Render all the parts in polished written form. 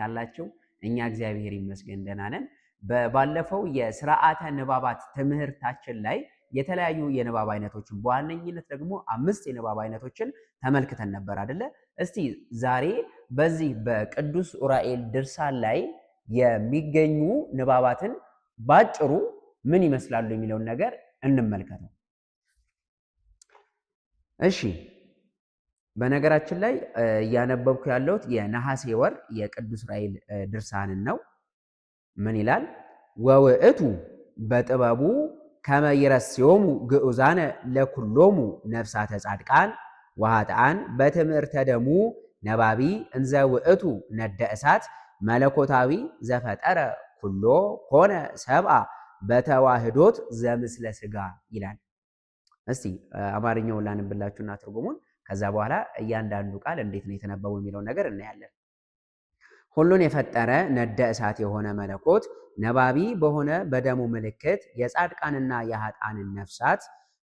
ያላችሁ? እኛ እግዚአብሔር ይመስገን ደህና ነን። ባለፈው የስርዓተ ንባባት ትምህርታችን ላይ የተለያዩ የንባብ አይነቶችን በዋነኝነት ደግሞ 5 የንባብ አይነቶችን ተመልክተን ነበር አይደለ? እስቲ ዛሬ በዚህ በቅዱስ ዑራኤል ድርሳን ላይ የሚገኙ ንባባትን ባጭሩ ምን ይመስላሉ የሚለውን ነገር እንመልከተው። እሺ በነገራችን ላይ እያነበብኩ ያለሁት የነሐሴ ወር የቅዱስ ዑራኤል ድርሳንን ነው። ምን ይላል? ወውእቱ በጥበቡ ከመ ይረስዮሙ ግዑዛነ ለኩሎሙ ነፍሳተ ጻድቃን ወኃጥአን በትምህርተ ደሙ ነባቢ እንዘ ውእቱ ነደ እሳት መለኮታዊ ዘፈጠረ ኩሎ ኮነ ሰብአ በተዋህዶት ዘምስለ ስጋ ይላል። እስቲ አማርኛውን ላንብላችሁና ትርጉሙን ከዛ በኋላ እያንዳንዱ ቃል እንዴት ነው የተነበበው የሚለውን ነገር እናያለን። ሁሉን የፈጠረ ነደ እሳት የሆነ መለኮት ነባቢ በሆነ በደሙ ምልክት የጻድቃንና የኃጥአንን ነፍሳት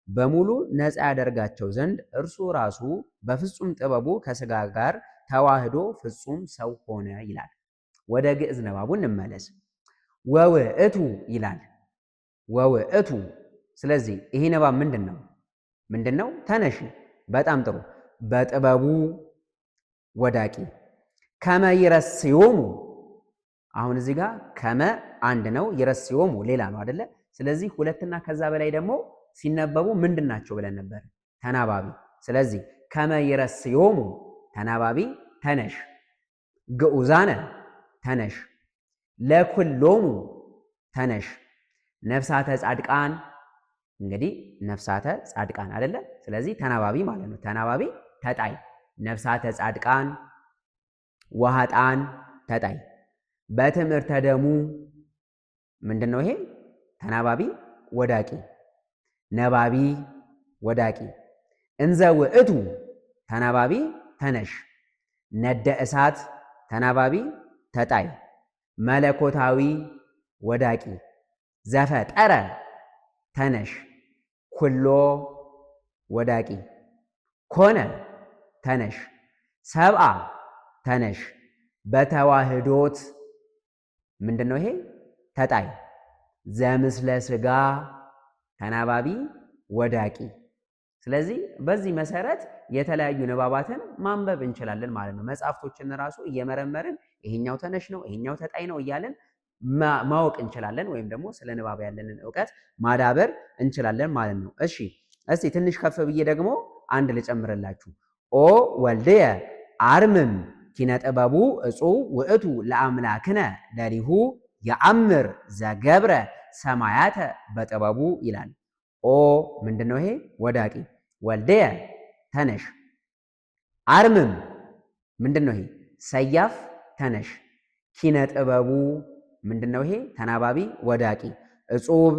በሙሉ ነፃ ያደርጋቸው ዘንድ እርሱ ራሱ በፍጹም ጥበቡ ከስጋ ጋር ተዋህዶ ፍጹም ሰው ሆነ ይላል። ወደ ግዕዝ ንባቡ እንመለስ። ወውእቱ ይላል። ወውእቱ። ስለዚህ ይሄ ንባብ ምንድነው? ተነሽ። በጣም ጥሩ። በጥበቡ ወዳቂ ከመ ይረስዮሙ። አሁን እዚህ ጋር ከመ አንድ ነው፣ ይረስዮሙ ሌላ ነው አይደለ? ስለዚህ ሁለትና ከዛ በላይ ደግሞ ሲነበቡ ምንድናቸው ብለን ነበር? ተናባቢ። ስለዚህ ከመ ይረስዮሙ ተናባቢ ተነሽ፣ ግዑዛነ ተነሽ፣ ለኩሎሙ ተነሽ፣ ነፍሳተ ጻድቃን። እንግዲህ ነፍሳተ ጻድቃን አይደለ? ስለዚህ ተናባቢ ማለት ነው። ተናባቢ ተጣይ፣ ነፍሳተ ጻድቃን ወኃጥአን ተጣይ። በትምህርተ ደሙ ምንድነው ይሄ? ተናባቢ ወዳቂ፣ ነባቢ ወዳቂ። እንዘ ውእቱ ተናባቢ ተነሽ፣ ነደ እሳት ተናባቢ ተጣይ፣ መለኮታዊ ወዳቂ፣ ዘፈጠረ ተነሽ፣ ኩሎ ወዳቂ፣ ኮነ ተነሽ፣ ሰብአ ተነሽ፣ በተዋህዶት ምንድነው ይሄ? ተጣይ፣ ዘምስለ ስጋ ተናባቢ ወዳቂ። ስለዚህ በዚህ መሰረት የተለያዩ ንባባትን ማንበብ እንችላለን ማለት ነው። መጽሐፍቶችን ራሱ እየመረመርን ይሄኛው ተነሽ ነው፣ ይሄኛው ተጣይ ነው እያለን ማወቅ እንችላለን፣ ወይም ደግሞ ስለ ንባብ ያለንን ዕውቀት ማዳበር እንችላለን ማለት ነው። እሺ እስቲ ትንሽ ከፍ ብዬ ደግሞ አንድ ልጨምርላችሁ። ኦ ወልድየ አርምም ኪነ ጥበቡ እጹብ ውእቱ ለአምላክነ ለሊሁ የአምር ዘገብረ ሰማያተ በጥበቡ ይላል። ኦ ምንድነው ይሄ? ወዳቂ። ወልድየ ተነሽ። አርምም ምንድነው ይሄ? ሰያፍ ተነሽ። ኪነ ጥበቡ ምንድነው ይሄ? ተናባቢ ወዳቂ። እጹብ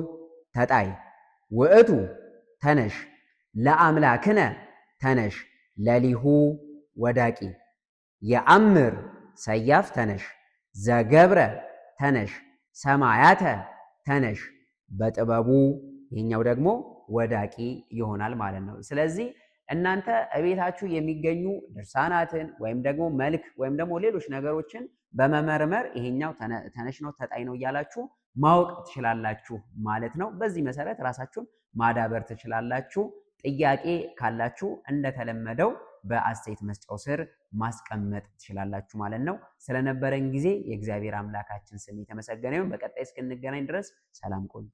ተጣይ። ውእቱ ተነሽ። ለአምላክነ ተነሽ። ለሊሁ ወዳቂ። የአምር ሰያፍ ተነሽ። ዘገብረ ተነሽ። ሰማያተ ተነሽ። በጥበቡ ይሄኛው ደግሞ ወዳቂ ይሆናል ማለት ነው። ስለዚህ እናንተ እቤታችሁ የሚገኙ ድርሳናትን ወይም ደግሞ መልክ ወይም ደግሞ ሌሎች ነገሮችን በመመርመር ይሄኛው ተነሽ ነው ተጣይ ነው እያላችሁ ማወቅ ትችላላችሁ ማለት ነው። በዚህ መሰረት ራሳችሁን ማዳበር ትችላላችሁ። ጥያቄ ካላችሁ እንደተለመደው በአስተያየት መስጫው ስር ማስቀመጥ ትችላላችሁ ማለት ነው። ስለነበረን ጊዜ የእግዚአብሔር አምላካችን ስም የተመሰገነ ይሁን። በቀጣይ እስክንገናኝ ድረስ ሰላም ቆዩ።